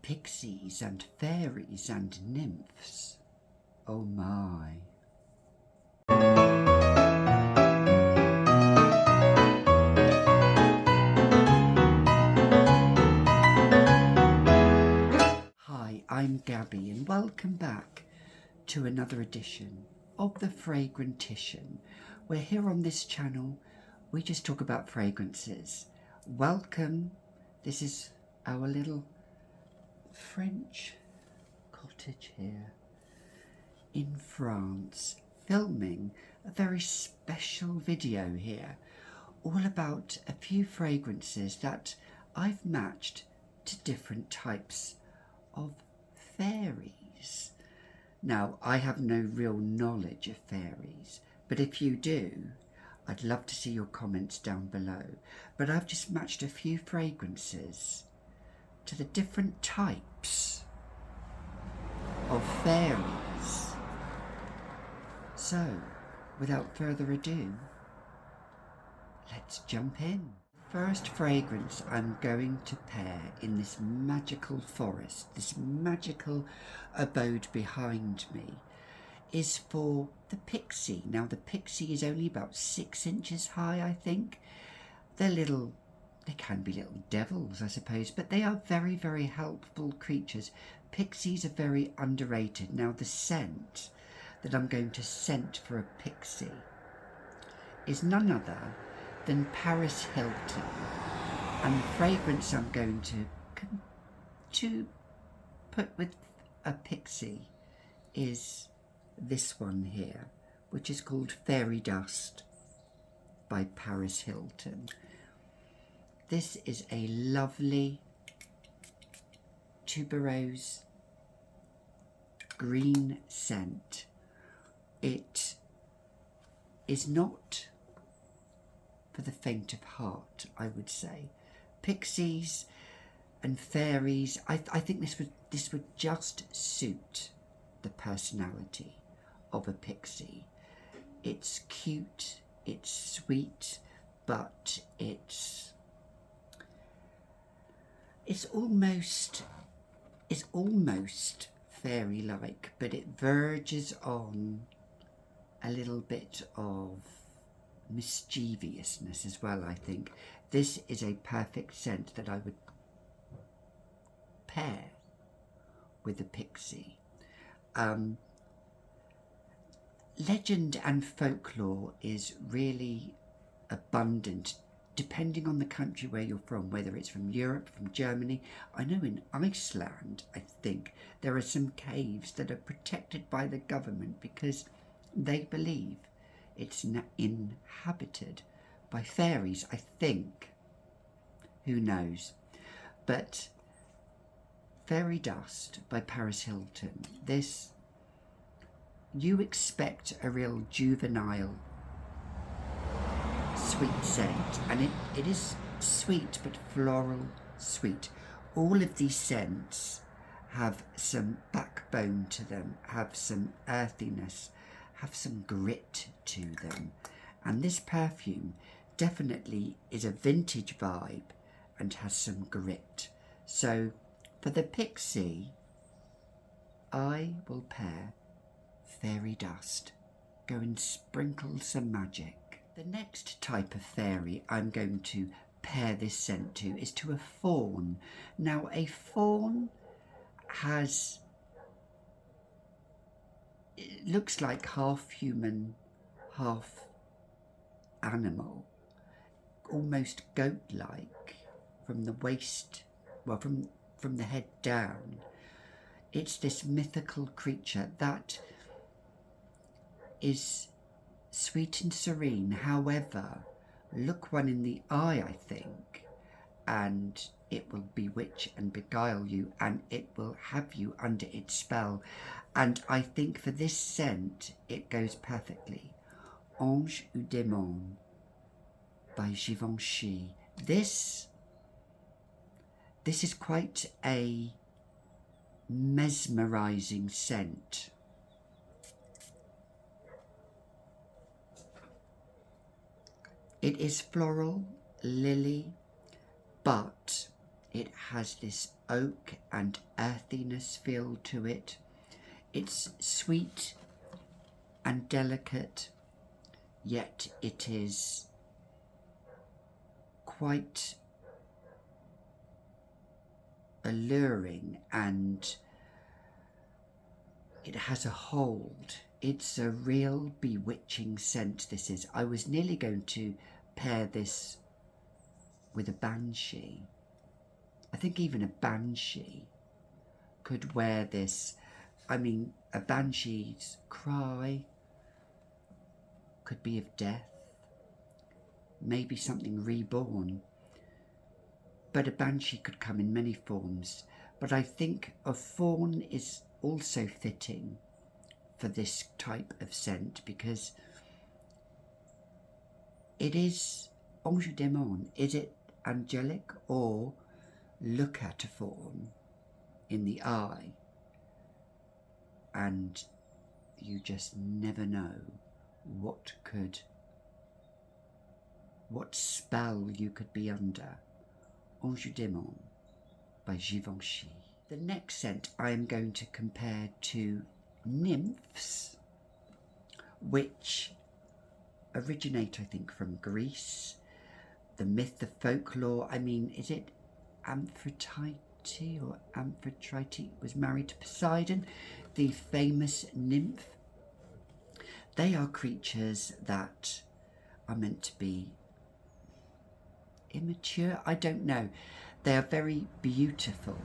pixies and fairies and nymphs. Oh my. Hi, I'm Gabby and welcome back to another edition of the Fragrantician, where here on this channel we just talk about fragrances. Welcome. This is our little French cottage here in France, filming a very special video here, all about a few fragrances that I've matched to different types of fairies. Now, I have no real knowledge of fairies, but if you do, I'd love to see your comments down below. But I've just matched a few fragrances to the different types of fairies. So, without further ado, let's jump in. First fragrance I'm going to pair in this magical forest, this magical abode behind me, is for the pixie. Now the pixie is only about 6 inches high, I think. They can be little devils, I suppose, but they are very, very helpful creatures. Pixies are very underrated. Now the scent that I'm going to scent for a pixie is none other than Paris Hilton, and the fragrance I'm going to put with a pixie is this one here, which is called Fairy Dust by Paris Hilton. This is a lovely tuberose green scent. It is not for the faint of heart, I would say. Pixies and fairies, I think this would just suit the personality of a pixie. It's cute, it's sweet, but it's almost fairy-like, but it verges on a little bit of mischievousness as well, I think. This is a perfect scent that I would pair with a pixie. Legend and folklore is really abundant depending on the country where you're from, whether it's from Europe, from Germany. I know in Iceland, I think, there are some caves that are protected by the government because they believe it's inhabited by fairies, I think. Who knows? But Fairy Dust by Paris Hilton. This, you expect a real juvenile sweet scent, and it is sweet but floral sweet. All of these scents have some backbone to them, have some earthiness, have some grit to them, and this perfume definitely is a vintage vibe and has some grit. So for the pixie, I will pair Fairy Dust. Go and sprinkle some magic. The next type of fairy I'm going to pair this scent to is to a fawn. Now a fawn it looks like half human, half animal, almost goat-like from the waist, well, from the head down. It's this mythical creature that is sweet and serene. However, look one in the eye, I think, and it will bewitch and beguile you, and it will have you under its spell. And I think for this scent, it goes perfectly. Ange ou Démon by Givenchy. This is quite a mesmerizing scent. It is floral, lily, but It has this oak and earthiness feel to it. It's sweet and delicate, yet it is quite alluring, and it has a hold. It's a real bewitching scent, this is. I was nearly going to pair this with a banshee. I think even a banshee could wear this. I mean, a banshee's cry could be of death, maybe something reborn. But a banshee could come in many forms. But I think a fawn is also fitting for this type of scent, because it is ange démon. Is it angelic, or look at a fawn in the eye and you just never know what spell you could be under. Ange démon by Givenchy. The next scent I am going to compare to Nymphs, which originate, I think, from Greece. The myth, the folklore, I mean, is it Amphitrite or Amphitrite was married to Poseidon, the famous nymph? They are creatures that are meant to be immature, I don't know. They are very beautiful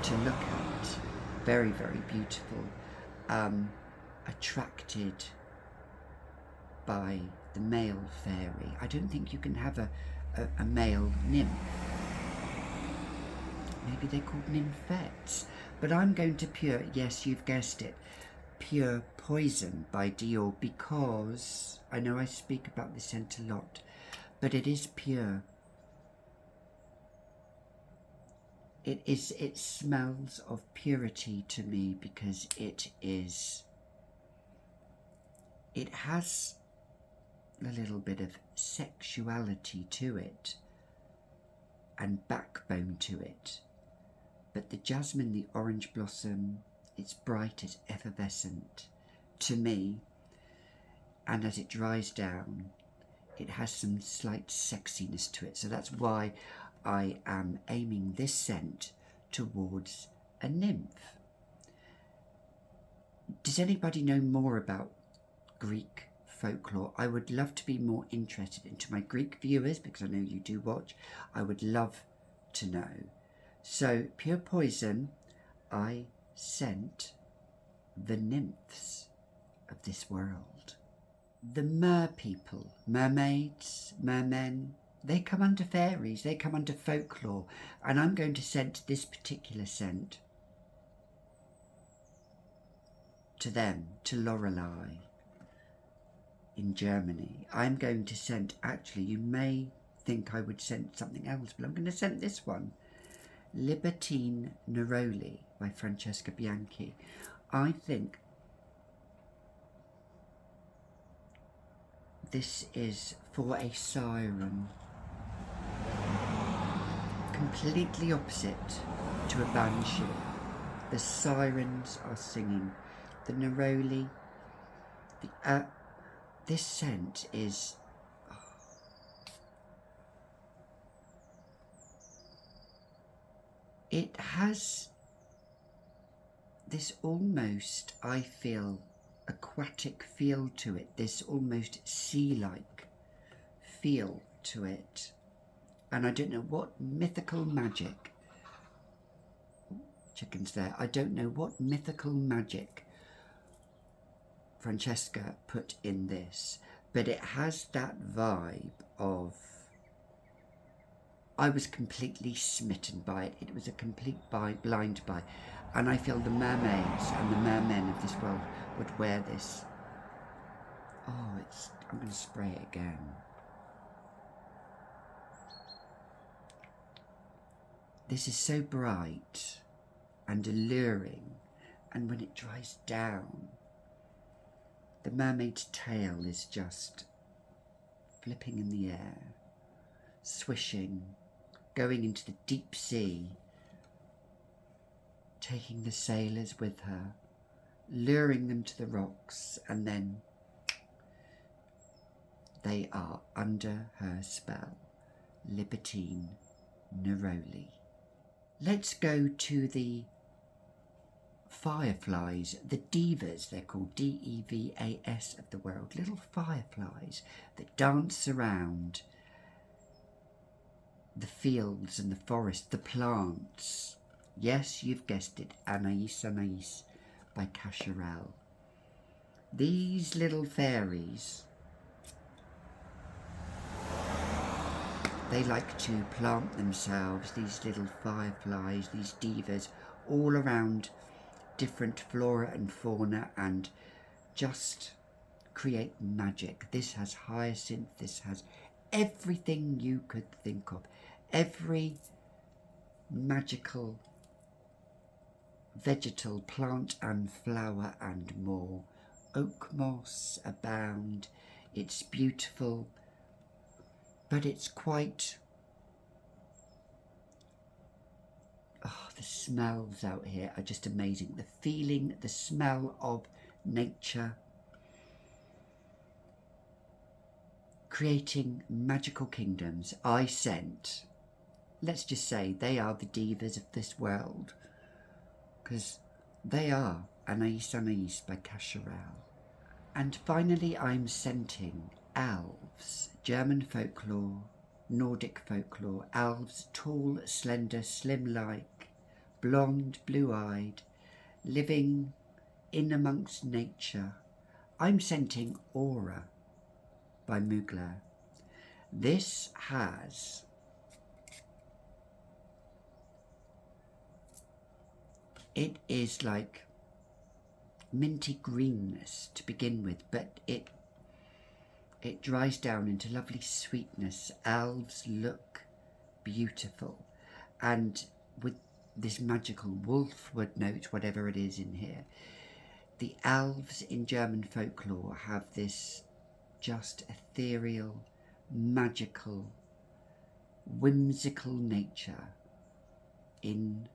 to look at, very, very beautiful, attracted by the male fairy. I don't think you can have a male nymph. Maybe they're called nymphettes. But I'm going to pure, yes, you've guessed it, Pure Poison by Dior, because I know I speak about this scent a lot, but it is pure. It smells of purity to me, because it has a little bit of sexuality to it and backbone to it. But the jasmine, the orange blossom, it's bright, it's effervescent to me, and as it dries down, it has some slight sexiness to it. So that's why I am aiming this scent towards a nymph. Does anybody know more about Greek folklore? I would love to be more interested. Into my Greek viewers, because I know you do watch, I would love to know. So Pure Poison, I scent the nymphs of this world. The mer people, mermaids, mermen, they come under fairies, they come under folklore, and I'm going to scent this particular scent to them, to Lorelei in Germany. I'm going to scent, actually, you may think I would scent something else, but I'm going to scent this one, Libertine Neroli by Francesca Bianchi. I think this is for a siren, completely opposite to a banshee. The sirens are singing. The neroli, this scent is, it has this almost, I feel, aquatic feel to it, this almost sea-like feel to it. And I don't know what mythical magic, chickens there, I don't know what mythical magic Francesca put in this, but it has that vibe of, I was completely smitten by it. It was a complete blind buy. And I feel the mermaids and the mermen of this world would wear this. Oh, I'm going to spray it again. This is so bright and alluring, and when it dries down, the mermaid's tail is just flipping in the air, swishing, going into the deep sea, taking the sailors with her, luring them to the rocks, and then they are under her spell. Libertine Neroli. Let's go to the fireflies, the divas, they're called D-E-V-A-S of the world, little fireflies that dance around the fields and the forest, the plants. Yes, you've guessed it, Anais by Cacharel. These little fairies, they like to plant themselves, these little fireflies, these divas, all around different flora and fauna, and just create magic. This has hyacinth, this has everything you could think of, every magical vegetal, plant and flower and more. Oak moss abound. It's beautiful, but it's quite... Oh, the smells out here are just amazing. The feeling, the smell of nature, creating magical kingdoms. I scent, let's just say, they are the divas of this world, because they are Anais by Cacharel. And finally, I'm scenting elves, German folklore, Nordic folklore. Elves, tall, slender, slim-like, blonde, blue-eyed, living in amongst nature. I'm scenting Aura by Mugler. This has it is like minty greenness to begin with, but it dries down into lovely sweetness. Elves look beautiful, and with this magical wolfwood note, whatever it is in here. The elves in German folklore have this just ethereal, magical, whimsical nature in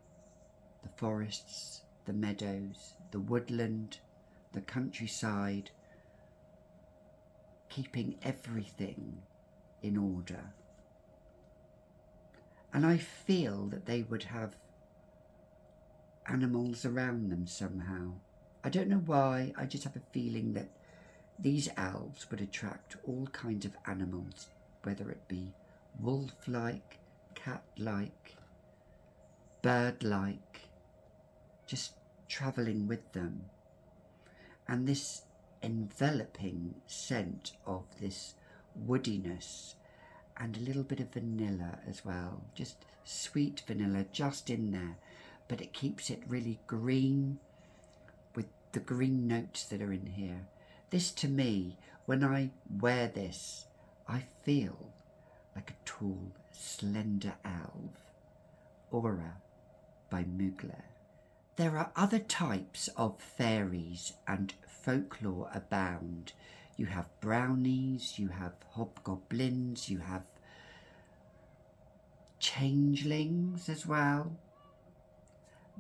the forests, the meadows, the woodland, the countryside, keeping everything in order. And I feel that they would have animals around them somehow. I don't know why, I just have a feeling that these elves would attract all kinds of animals, whether it be wolf-like, cat-like, bird-like, just travelling with them. And this enveloping scent of this woodiness and a little bit of vanilla as well, just sweet vanilla just in there, but it keeps it really green with the green notes that are in here. This, to me, when I wear this, I feel like a tall, slender elf. Aura by Mugler. There are other types of fairies, and folklore abound. You have brownies, you have hobgoblins, you have changelings as well,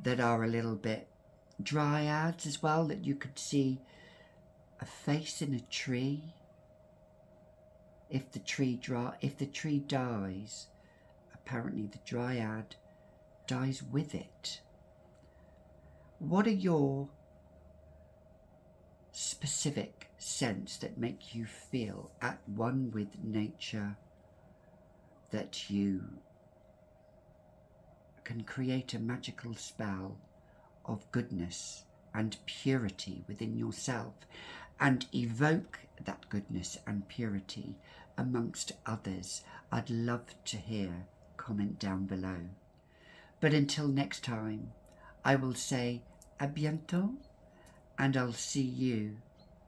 that are a little bit dryads as well, that you could see a face in a tree. If the tree dies, apparently the dryad dies with it. What are your specific scents that make you feel at one with nature, that you can create a magical spell of goodness and purity within yourself, and evoke that goodness and purity amongst others? I'd love to hear. Comment down below. But until next time, I will say à bientôt, and I'll see you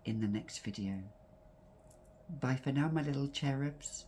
in the next video. Bye for now, my little cherubs.